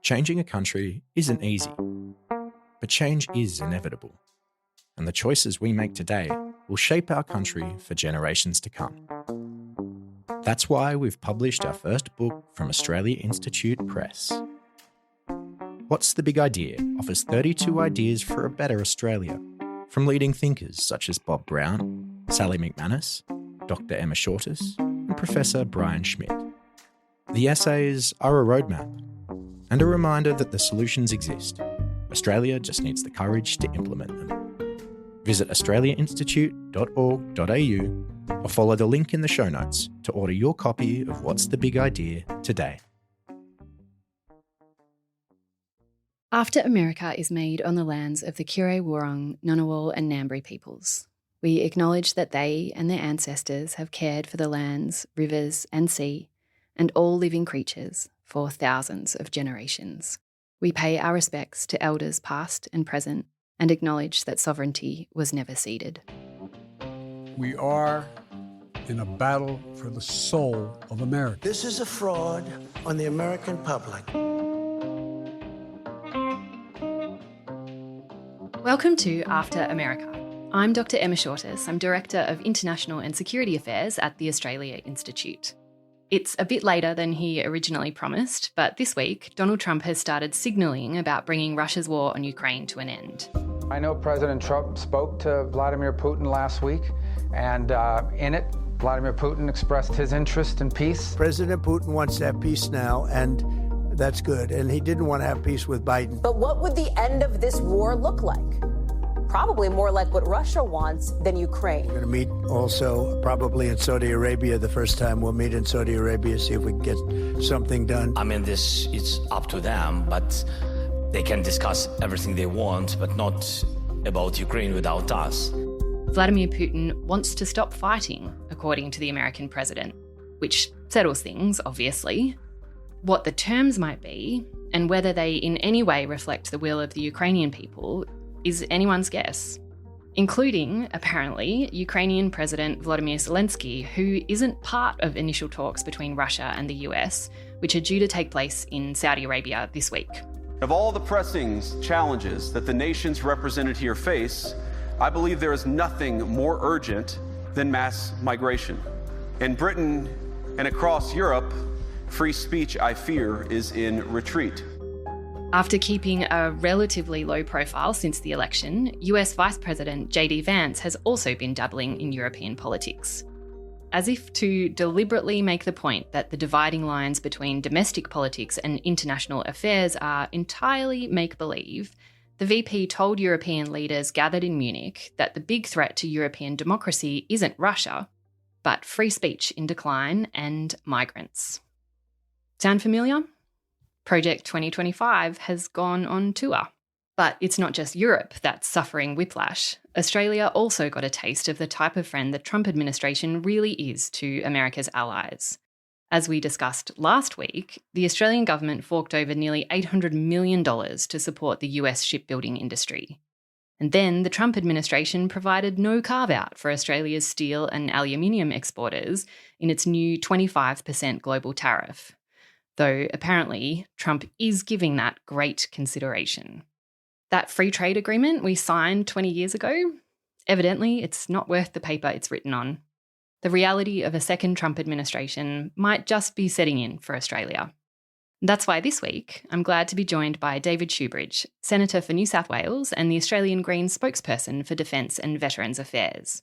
Changing a country isn't easy, but change is inevitable. And the choices we make today will shape our country for generations to come. That's why we've published our first book from Australia Institute Press. What's the Big Idea offers 32 ideas for a better Australia, from leading thinkers such as Bob Brown, Sally McManus, Dr Emma Shortis, and Professor Brian Schmidt. The essays are a roadmap and a reminder that the solutions exist. Australia just needs the courage to implement them. Visit australiainstitute.org.au or follow the link in the show notes to order your copy of What's the Big Idea today. After America is made on the lands of the Kure Wurrung, Ngunnawal and Ngambri peoples. We acknowledge that they and their ancestors have cared for the lands, rivers and sea, and all living creatures for thousands of generations. We pay our respects to elders past and present and acknowledge that sovereignty was never ceded. We are in a battle for the soul of America. This is a fraud on the American public. Welcome to After America. I'm Dr Emma Shortis. I'm Director of International and Security Affairs at the Australia Institute. It's a bit later than he originally promised, but this week, Donald Trump has started signalling about bringing Russia's war on Ukraine to an end. I know President Trump spoke to Vladimir Putin last week, and in it, Vladimir Putin expressed his interest in peace. President Putin wants to have peace now, and that's good. And he didn't want to have peace with Biden. But what would the end of this war look like? Probably more like what Russia wants than Ukraine. We're going to meet also probably in Saudi Arabia the first time. We'll meet in Saudi Arabia, see if we can get something done. I mean, it's up to them, but they can discuss everything they want, but not about Ukraine without us. Vladimir Putin wants to stop fighting, according to the American president, which settles things, obviously. What the terms might be, and whether they in any way reflect the will of the Ukrainian people, is anyone's guess, including, apparently, Ukrainian President Volodymyr Zelensky, who isn't part of initial talks between Russia and the US, which are due to take place in Saudi Arabia this week. Of all the pressing challenges that the nations represented here face, I believe there is nothing more urgent than mass migration. In Britain and across Europe, free speech, I fear, is in retreat. After keeping a relatively low profile since the election, US Vice President JD Vance has also been dabbling in European politics. As if to deliberately make the point that the dividing lines between domestic politics and international affairs are entirely make-believe, the VP told European leaders gathered in Munich that the big threat to European democracy isn't Russia, but free speech in decline and migrants. Sound familiar? Project 2025 has gone on tour. But it's not just Europe that's suffering whiplash. Australia also got a taste of the type of friend the Trump administration really is to America's allies. As we discussed last week, the Australian government forked over nearly $800 million to support the US shipbuilding industry. And then the Trump administration provided no carve-out for Australia's steel and aluminium exporters in its new 25% global tariff. Though apparently Trump is giving that great consideration. That free trade agreement we signed 20 years ago, evidently it's not worth the paper it's written on. The reality of a second Trump administration might just be setting in for Australia. That's why this week I'm glad to be joined by David Shoebridge, Senator for New South Wales and the Australian Greens Spokesperson for Defence and Veterans Affairs.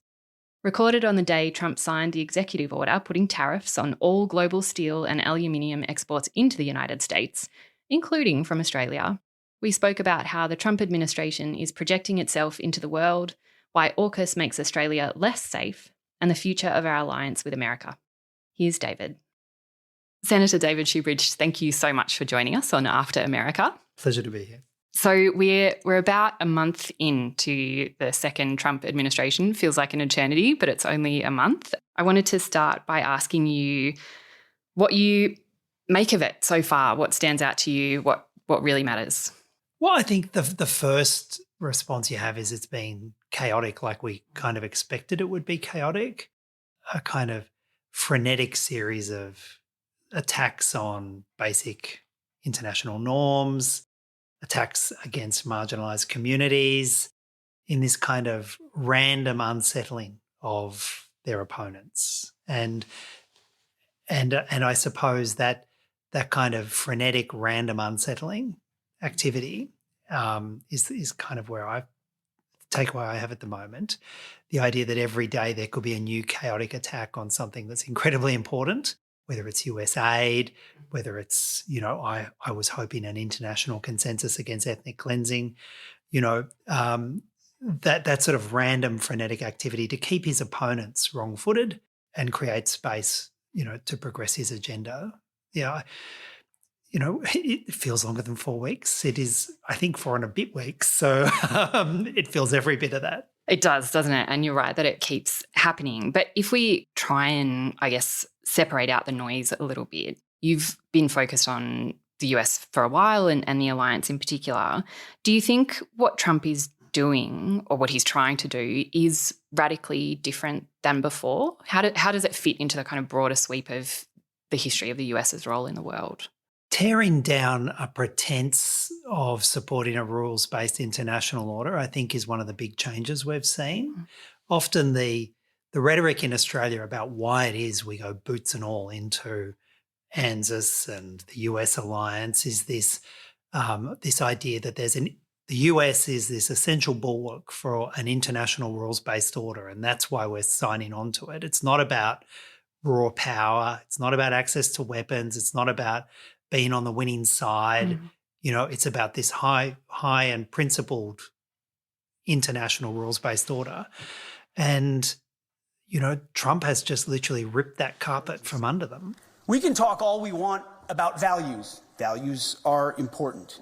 Recorded on the day Trump signed the executive order putting tariffs on all global steel and aluminium exports into the United States, including from Australia, we spoke about how the Trump administration is projecting itself into the world, why AUKUS makes Australia less safe, and the future of our alliance with America. Here's David. Senator David Shoebridge, thank you so much for joining us on After America. Pleasure to be here. So we're about a month into the second Trump administration. Feels like an eternity, but it's only a month. I wanted to start by asking you what you make of it so far. What stands out to you? What really matters? Well, I think the first response you have is it's been chaotic, like we kind of expected it would be chaotic. A kind of frenetic series of attacks on basic international norms, attacks against marginalised communities, in this kind of random unsettling of their opponents. And I suppose that kind of frenetic random unsettling activity is kind of where takeaway I have at the moment. The idea that every day there could be a new chaotic attack on something that's incredibly important, whether it's US aid, whether it's, I was hoping an international consensus against ethnic cleansing, that sort of random frenetic activity to keep his opponents wrong-footed and create space, to progress his agenda. It feels longer than 4 weeks. It is, I think, 4 and a bit weeks. So it feels every bit of that. It does, doesn't it? And you're right that it keeps happening. But if we try and, I guess, separate out the noise a little bit, you've been focused on the US for a while and the alliance in particular. Do you think what Trump is doing or what he's trying to do is radically different than before? How does it fit into the kind of broader sweep of the history of the US's role in the world? Tearing down a pretense of supporting a rules-based international order, I think, is one of the big changes we've seen. Often the rhetoric in Australia about why it is we go boots and all into ANZUS and the US alliance is this idea that the US is this essential bulwark for an international rules-based order, and that's why we're signing on to it. It's not about raw power. It's not about access to weapons. It's not about being on the winning side. It's about this high and principled international rules-based order. And, Trump has just literally ripped that carpet from under them. We can talk all we want about values. Values are important.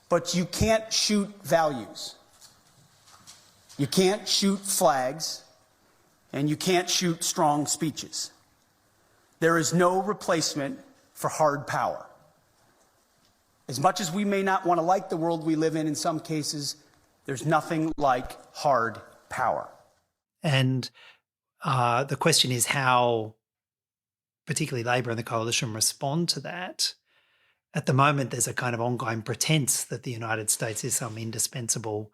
But you can't shoot values. You can't shoot flags, and you can't shoot strong speeches. There is no replacement for hard power. As much as we may not want to like the world we live in some cases, there's nothing like hard power. And the question is how particularly Labor and the Coalition respond to that. At the moment, there's a kind of ongoing pretense that the United States is some indispensable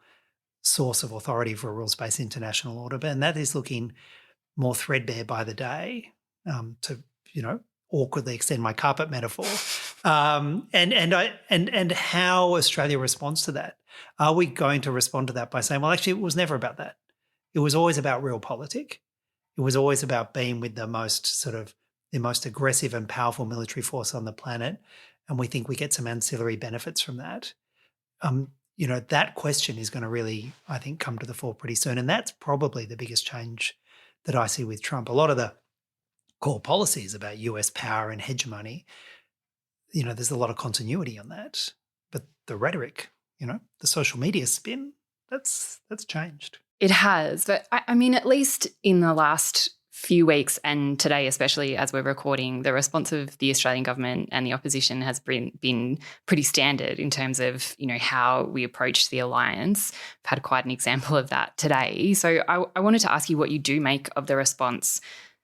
source of authority for a rules-based international order, and that is looking more threadbare by the day, to, awkwardly extend my carpet metaphor. And how Australia responds to that. Are we going to respond to that by saying, well, actually, it was never about that. It was always about realpolitik. It was always about being with the most aggressive and powerful military force on the planet, and we think we get some ancillary benefits from that. That question is going to really, I think, come to the fore pretty soon, and that's probably the biggest change that I see with Trump. A lot of the core policies about US power and hegemony, there's a lot of continuity on that, but the rhetoric, the social media spin, that's changed. It has, but I mean, at least in the last few weeks and today, especially as we're recording, the response of the Australian government and the opposition has been pretty standard in terms of, how we approach the alliance. I've had quite an example of that today. So I wanted to ask you what you do make of the response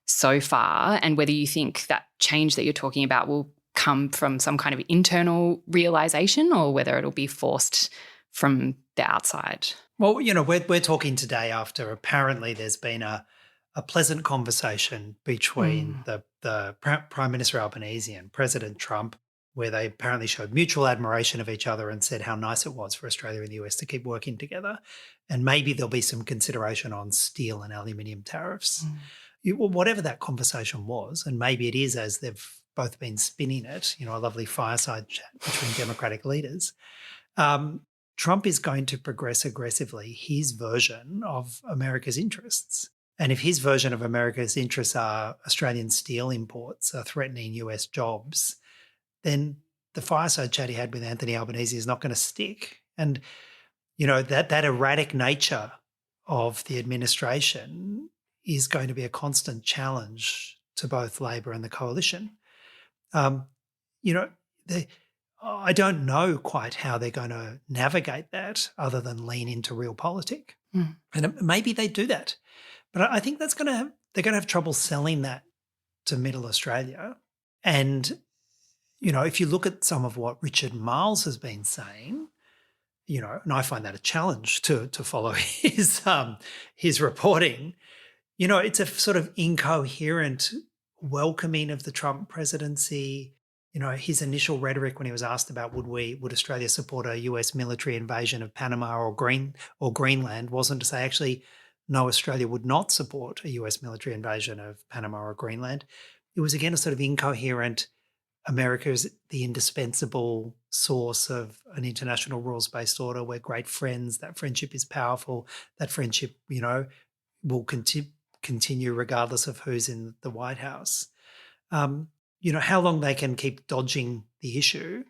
so far and whether you think that change that you're talking about will come from some kind of internal realisation or whether it'll be forced from the outside. Well, we're talking today after apparently there's been a pleasant conversation between the Prime Minister Albanese and President Trump, where they apparently showed mutual admiration of each other and said how nice it was for Australia and the US to keep working together. And maybe there'll be some consideration on steel and aluminium tariffs. Whatever that conversation was, and maybe it is as they've both been spinning it, a lovely fireside chat between Democratic leaders, Trump is going to progress aggressively his version of America's interests. And if his version of America's interests are Australian steel imports are threatening US jobs, then the fireside chat he had with Anthony Albanese is not going to stick. And, that erratic nature of the administration is going to be a constant challenge to both Labor and the Coalition. I don't know quite how they're going to navigate that other than lean into realpolitik. And maybe they do that. But I think they're going to have trouble selling that to Middle Australia. And, if you look at some of what Richard Marles has been saying, and I find that a challenge to follow his reporting, it's a sort of incoherent welcoming of the Trump presidency. His initial rhetoric when he was asked about would Australia support a US military invasion of Panama or Greenland wasn't to say, actually, no, Australia would not support a US military invasion of Panama or Greenland. It was, again, a sort of incoherent, America is the indispensable source of an international rules-based order. We're great friends. That friendship is powerful. That friendship, will continue regardless of who's in the White House. How long they can keep dodging the issue,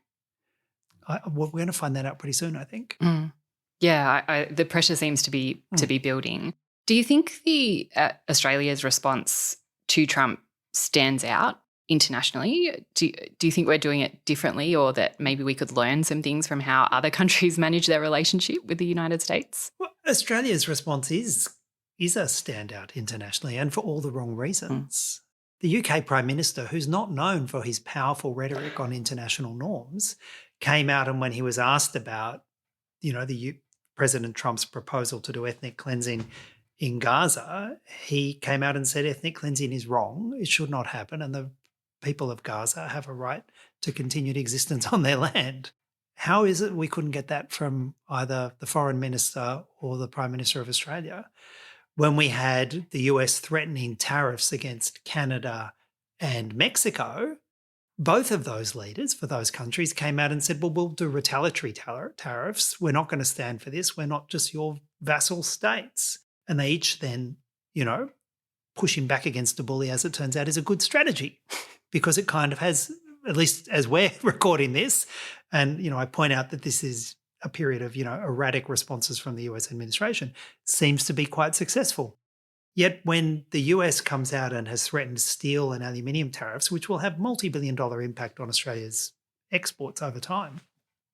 we're going to find that out pretty soon, I think. Yeah, the pressure seems to be building. Do you think the Australia's response to Trump stands out internationally? Do you think we're doing it differently, or that maybe we could learn some things from how other countries manage their relationship with the United States? Well, Australia's response is a standout internationally, and for all the wrong reasons. The UK Prime Minister, who's not known for his powerful rhetoric on international norms, came out, and when he was asked about, President Trump's proposal to do ethnic cleansing in Gaza, he came out and said ethnic cleansing is wrong, it should not happen, and the people of Gaza have a right to continued existence on their land. How is it we couldn't get that from either the Foreign Minister or the Prime Minister of Australia when we had the US threatening tariffs against Canada and Mexico? Both of those leaders for those countries came out and said, well, we'll do retaliatory tariffs. We're not going to stand for this. We're not just your vassal states. And they each then, pushing back against a bully, as it turns out, is a good strategy because it kind of has, at least as we're recording this, and, I point out that this is a period of, erratic responses from the US administration, seems to be quite successful. Yet when the US comes out and has threatened steel and aluminium tariffs, which will have multi-billion-dollar impact on Australia's exports over time,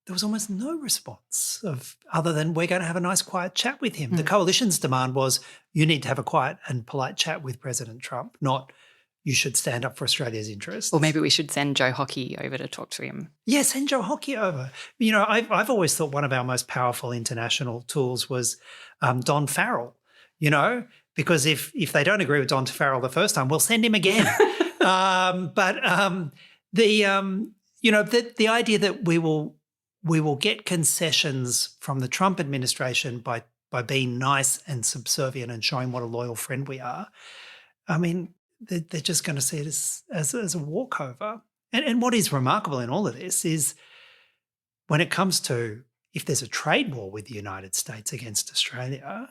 there was almost no response other than we're going to have a nice quiet chat with him. The coalition's demand was you need to have a quiet and polite chat with President Trump, not you should stand up for Australia's interests. Or maybe we should send Joe Hockey over to talk to him. Yeah, send Joe Hockey over. I've always thought one of our most powerful international tools was Don Farrell, because if they don't agree with Don Farrell the first time, we'll send him again. The idea that we will get concessions from the Trump administration by being nice and subservient and showing what a loyal friend we are. I mean, they're just going to see it as a walkover. And what is remarkable in all of this is when it comes to if there's a trade war with the United States against Australia,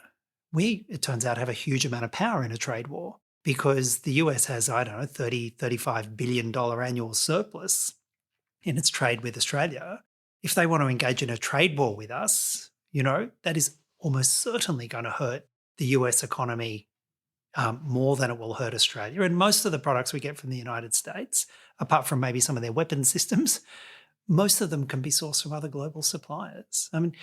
we, it turns out, have a huge amount of power in a trade war because the US has, $35 billion annual surplus in its trade with Australia. If they want to engage in a trade war with us, that is almost certainly going to hurt the US economy more than it will hurt Australia. And most of the products we get from the United States, apart from maybe some of their weapon systems, most of them can be sourced from other global suppliers. I mean,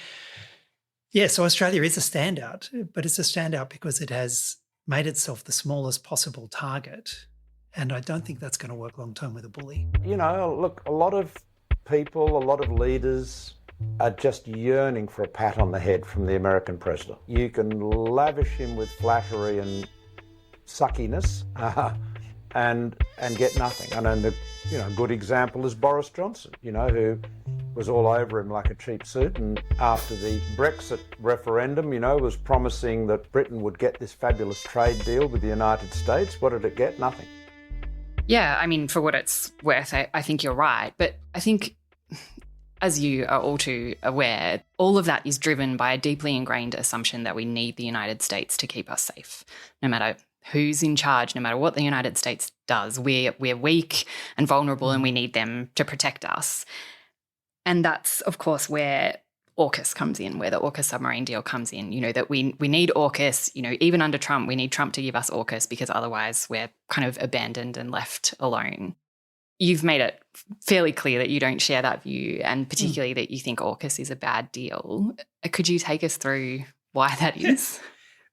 yeah, so Australia is a standout, but it's a standout because it has made itself the smallest possible target. And I don't think that's going to work long term with a bully. Look, a lot of people, a lot of leaders are just yearning for a pat on the head from the American president. You can lavish him with flattery and suckiness and get nothing. And a good example is Boris Johnson, who was all over him like a cheap suit, and after the Brexit referendum, was promising that Britain would get this fabulous trade deal with the United States. What did it get? Nothing. Yeah, I mean, for what it's worth, I think you're right. But I think, as you are all too aware, all of that is driven by a deeply ingrained assumption that we need the United States to keep us safe. No matter who's in charge, no matter what the United States does, we're weak and vulnerable and we need them to protect us. And that's, of course, where AUKUS comes in, where the AUKUS submarine deal comes in, that we need AUKUS, even under Trump, we need Trump to give us AUKUS because otherwise we're kind of abandoned and left alone. You've made it fairly clear that you don't share that view, and particularly that you think AUKUS is a bad deal. Could you take us through why that is?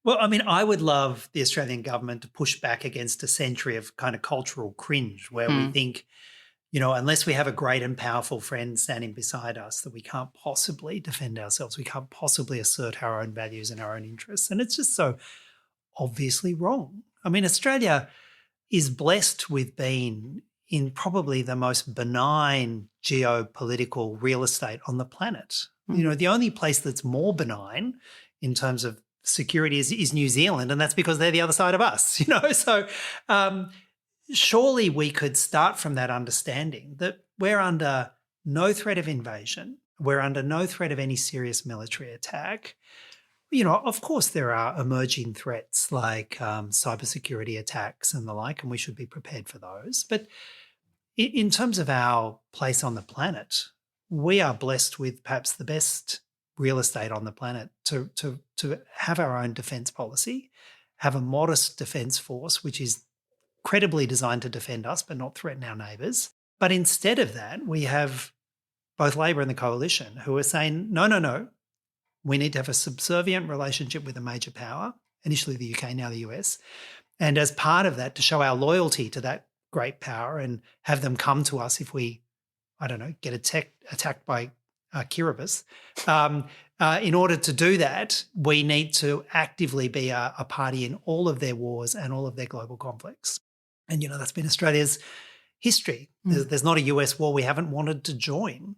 Well, I mean, I would love the Australian government to push back against a century of kind of cultural cringe where we think unless we have a great and powerful friend standing beside us, that we can't possibly defend ourselves. We can't possibly assert our own values and our own interests. And it's just so obviously wrong. I mean, Australia is blessed with being in probably the most benign geopolitical real estate on the planet. The only place that's more benign in terms of security is New Zealand, and that's because they're the other side of us, So surely we could start from that understanding that we're under no threat of invasion. We're under no threat of any serious military attack. Of course, there are emerging threats like cybersecurity attacks and the like, and we should be prepared for those. But in terms of our place on the planet, we are blessed with perhaps the best real estate on the planet to have our own defence policy, have a modest defence force, which is credibly designed to defend us but not threaten our neighbours. But instead of that, we have both Labor and the Coalition who are saying, no, we need to have a subservient relationship with a major power, initially the UK, now the US. And as part of that, to show our loyalty to that great power and have them come to us if we, get attacked by Kiribati. In order to do that, we need to actively be a party in all of their wars and all of their global conflicts. And, that's been Australia's history. There's not a US war we haven't wanted to join.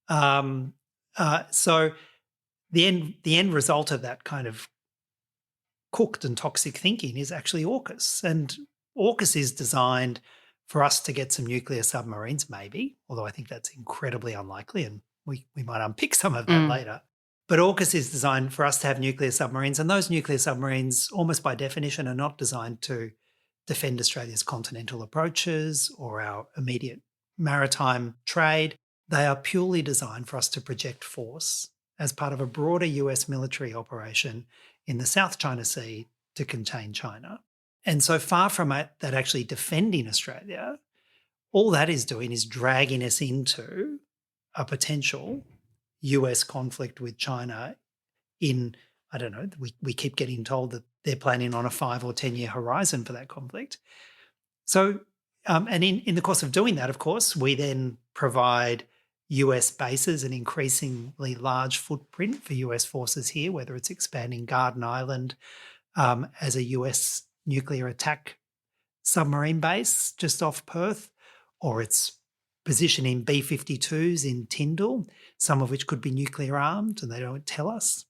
So the end result of that kind of cooked and toxic thinking is actually AUKUS. And AUKUS is designed for us to get some nuclear submarines, maybe, although I think that's incredibly unlikely, and we might unpick some of that later. But AUKUS is designed for us to have nuclear submarines, and those nuclear submarines, almost by definition, are not designed to defend Australia's continental approaches or our immediate maritime trade. They are purely designed for us to project force as part of a broader US military operation in the South China Sea to contain China. And so far from that actually defending Australia, all that is doing is dragging us into a potential US conflict with China in, we keep getting told that they're planning on a 5 or 10 year horizon for that conflict. So, and in the course of doing that, of course, we then provide US bases, an increasingly large footprint for US forces here, whether it's expanding Garden Island as a US nuclear attack submarine base just off Perth, or it's positioning B-52s in Tyndall, some of which could be nuclear armed and they don't tell us,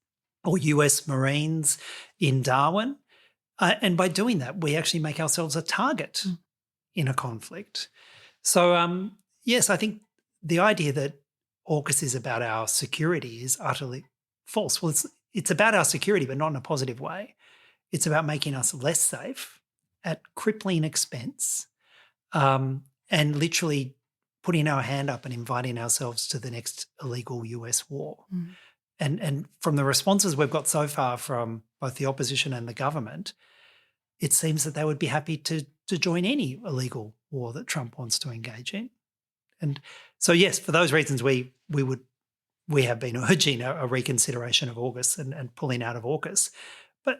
or US Marines in Darwin. And by doing that, we actually make ourselves a target in a conflict. So, yes, I think the idea that AUKUS is about our security is utterly false. Well, it's about our security, but not in a positive way. It's about making us less safe at crippling expense and literally putting our hand up and inviting ourselves to the next illegal US war. And from the responses we've got so far from both the opposition and the government, it seems that they would be happy to join any illegal war that Trump wants to engage in. And so, yes, for those reasons, we have been urging a reconsideration of AUKUS and pulling out of AUKUS.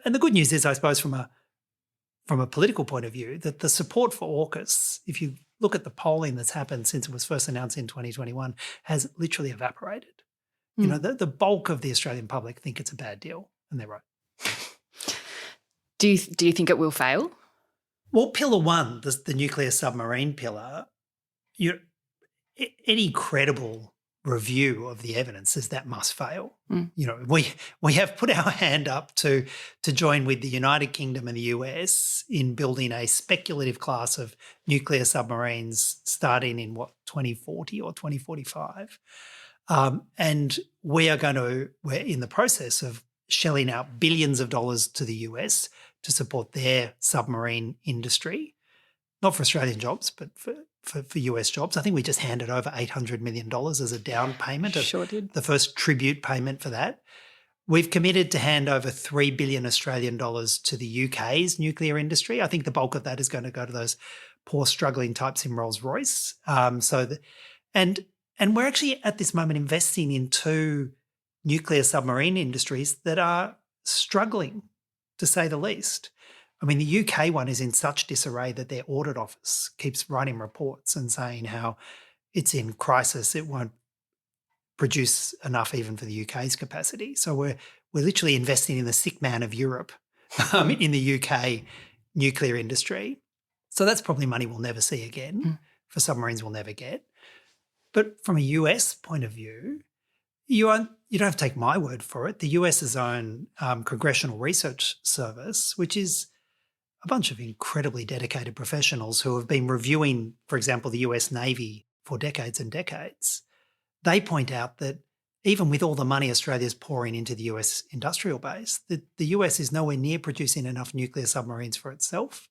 And the good news is, I suppose, from a political point of view, that the support for AUKUS, if you look at the polling that's happened since it was first announced in 2021, has literally evaporated. The bulk of the Australian public think it's a bad deal, and they're right. Do you think it will fail? Well, pillar one, the nuclear submarine pillar, any credible review of the evidence says that must fail. We have put our hand up to join with the United Kingdom and the US in building a speculative class of nuclear submarines starting in 2040 or 2045. And we're in the process of shelling out billions of dollars to the US to support their submarine industry, not for Australian jobs, but for US jobs. I think we just handed over $800 million as a down payment. Sure did. The first tribute payment for that. We've committed to hand over $3 billion Australian dollars to the UK's nuclear industry. I think the bulk of that is going to go to those poor struggling types in Rolls-Royce. And we're actually at this moment investing in 2 nuclear submarine industries that are struggling, to say the least. I mean, the UK one is in such disarray that their audit office keeps writing reports and saying how it's in crisis, it won't produce enough even for the UK's capacity. So we're literally investing in the sick man of Europe in the UK nuclear industry. So that's probably money we'll never see again, for submarines we'll never get. But from a US point of view, you don't have to take my word for it. The US's own Congressional Research Service, which is a bunch of incredibly dedicated professionals who have been reviewing, for example, the US Navy for decades and decades, they point out that even with all the money Australia's pouring into the US industrial base, the US is nowhere near producing enough nuclear submarines for itself.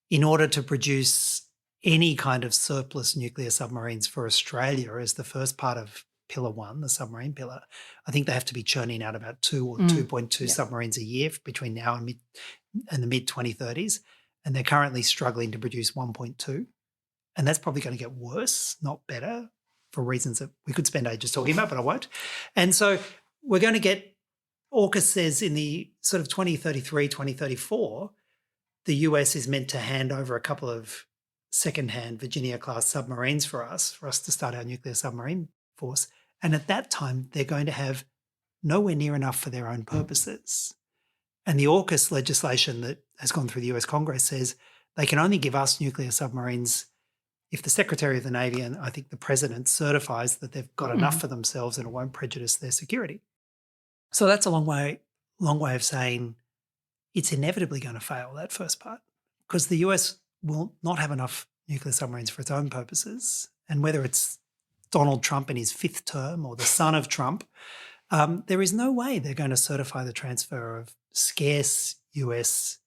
In order to produce any kind of surplus nuclear submarines for Australia as the first part of Pillar 1, the submarine pillar, I think they have to be churning out about 2 or 2.2 submarines a year between now and the mid-2030s, and they're currently struggling to produce 1.2. And that's probably going to get worse, not better, for reasons that we could spend ages talking about, but I won't. And so we're going to get, AUKUS says in the sort of 2033, 2034, the US is meant to hand over a couple of second-hand Virginia-class submarines for us to start our nuclear submarine force. And at that time, they're going to have nowhere near enough for their own purposes. And the AUKUS legislation that has gone through the US Congress says they can only give us nuclear submarines if the Secretary of the Navy and I think the President certifies that they've got enough for themselves and it won't prejudice their security. So that's a long way of saying it's inevitably going to fail, that first part, because the US will not have enough nuclear submarines for its own purposes. And whether it's Donald Trump in his 5th term or the son of Trump, there is no way they're going to certify the transfer of scarce US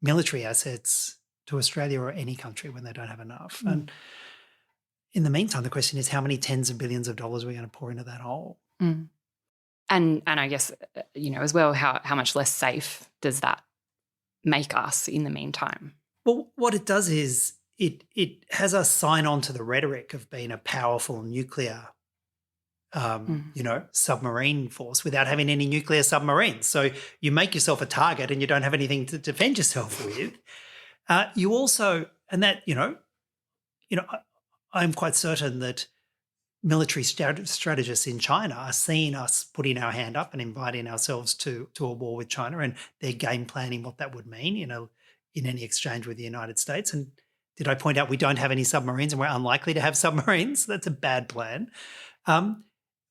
military assets to Australia or any country when they don't have enough. And in the meantime, the question is how many tens of billions of dollars are we going to pour into that hole? And I guess, as well, how much less safe does that make us in the meantime? Well, what it does is it has us sign on to the rhetoric of being a powerful nuclear submarine force without having any nuclear submarines. So you make yourself a target and you don't have anything to defend yourself with. You also, and that, I'm quite certain that military strategists in China are seeing us putting our hand up and inviting ourselves to a war with China, and they're game planning what that would mean, in any exchange with the United States. And did I point out we don't have any submarines and we're unlikely to have submarines? That's a bad plan.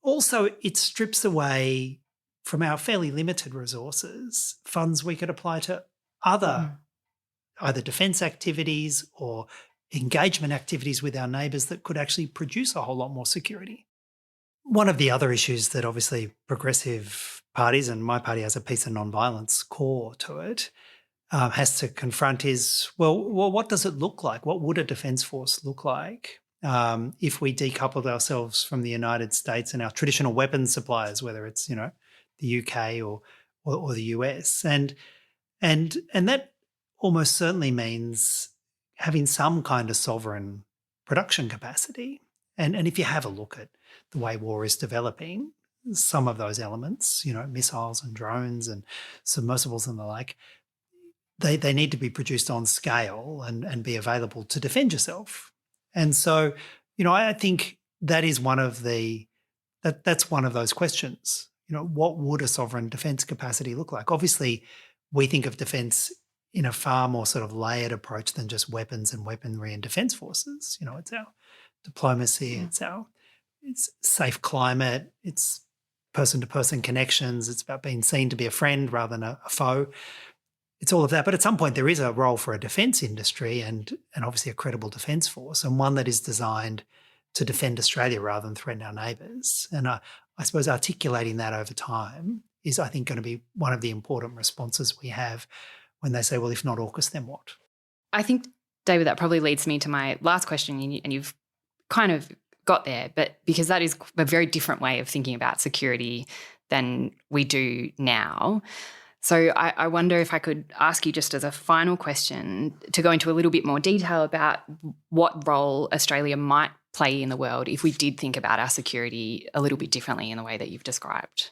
Also, it strips away from our fairly limited resources funds we could apply to other either defence activities or engagement activities with our neighbours that could actually produce a whole lot more security. One of the other issues that obviously progressive parties, and my party has a peace and non-violence core to it, has to confront is, well, what does it look like? What would a defence force look like if we decoupled ourselves from the United States and our traditional weapons suppliers, whether it's, the UK or the US? And that almost certainly means having some kind of sovereign production capacity. And if you have a look at the way war is developing, some of those elements, missiles and drones and submersibles and the like, they need to be produced on scale and be available to defend yourself. And so, I think that is that's one of those questions. What would a sovereign defence capacity look like? Obviously, we think of defence in a far more sort of layered approach than just weapons and weaponry and defence forces. It's our diplomacy, it's safe climate, it's person-to-person connections, it's about being seen to be a friend rather than a foe. It's all of that. But at some point there is a role for a defence industry and obviously a credible defence force, and one that is designed to defend Australia rather than threaten our neighbours. And I suppose articulating that over time is, I think, going to be one of the important responses we have when they say, well, if not AUKUS, then what? I think, David, that probably leads me to my last question, and you've kind of got there, but because that is a very different way of thinking about security than we do now. So I wonder if I could ask you, just as a final question, to go into a little bit more detail about what role Australia might play in the world if we did think about our security a little bit differently in the way that you've described.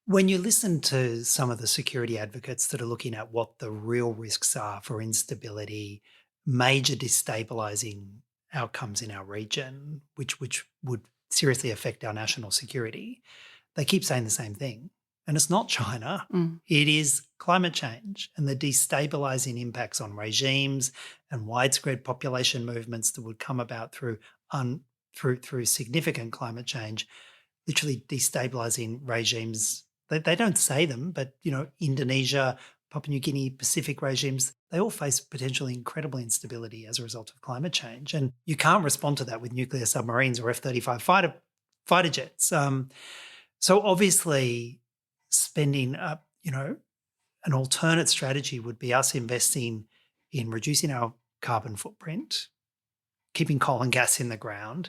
When you listen to some of the security advocates that are looking at what the real risks are for instability, major destabilising outcomes in our region, which would seriously affect our national security, they keep saying the same thing. And it's not China. It is climate change and the destabilising impacts on regimes and widespread population movements that would come about through significant climate change, literally destabilising regimes. They don't say them, but, Indonesia, Papua New Guinea, Pacific regimes, they all face potentially incredible instability as a result of climate change. And you can't respond to that with nuclear submarines or F-35 fighter jets. So obviously spending up, an alternate strategy would be us investing in reducing our carbon footprint, keeping coal and gas in the ground,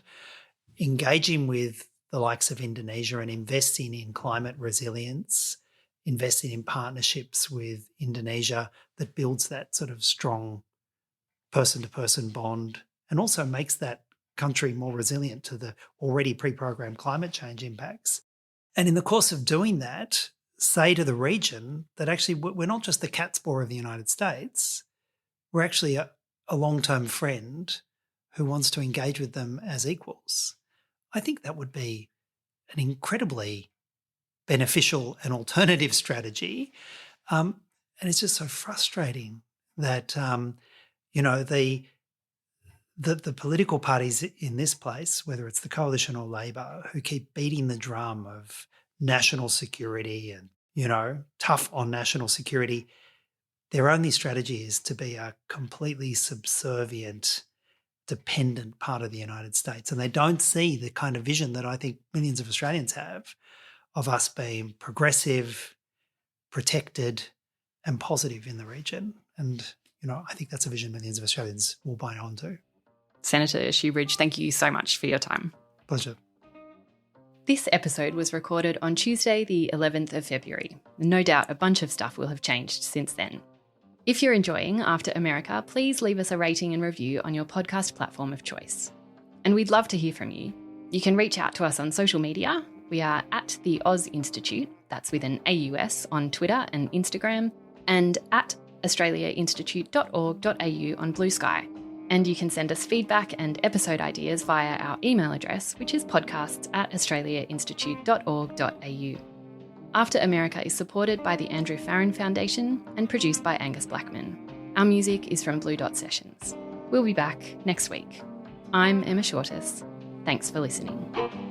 engaging with the likes of Indonesia and investing in climate resilience, investing in partnerships with Indonesia that builds that sort of strong person-to-person bond and also makes that country more resilient to the already pre-programmed climate change impacts. And in the course of doing that, say to the region that actually we're not just the cat's paw of the United States, we're actually a long-term friend who wants to engage with them as equals. I think that would be an incredibly beneficial and alternative strategy. And it's just so frustrating that, the political parties in this place, whether it's the Coalition or Labor, who keep beating the drum of national security and, tough on national security, their only strategy is to be a completely subservient, dependent part of the United States. And they don't see the kind of vision that I think millions of Australians have of us being progressive, protected and positive in the region. And, I think that's a vision millions of Australians will buy onto. Senator Shoebridge, thank you so much for your time. Pleasure. This episode was recorded on Tuesday, the 11th of February. No doubt a bunch of stuff will have changed since then. If you're enjoying After America, please leave us a rating and review on your podcast platform of choice. And we'd love to hear from you. You can reach out to us on social media. We are at the Oz Institute, that's with an AUS, on Twitter and Instagram, and at australiainstitute.org.au on Blue Sky. And you can send us feedback and episode ideas via our email address, which is podcasts@australiainstitute.org.au. After America is supported by the Andrew Farron Foundation and produced by Angus Blackman. Our music is from Blue Dot Sessions. We'll be back next week. I'm Emma Shortis. Thanks for listening.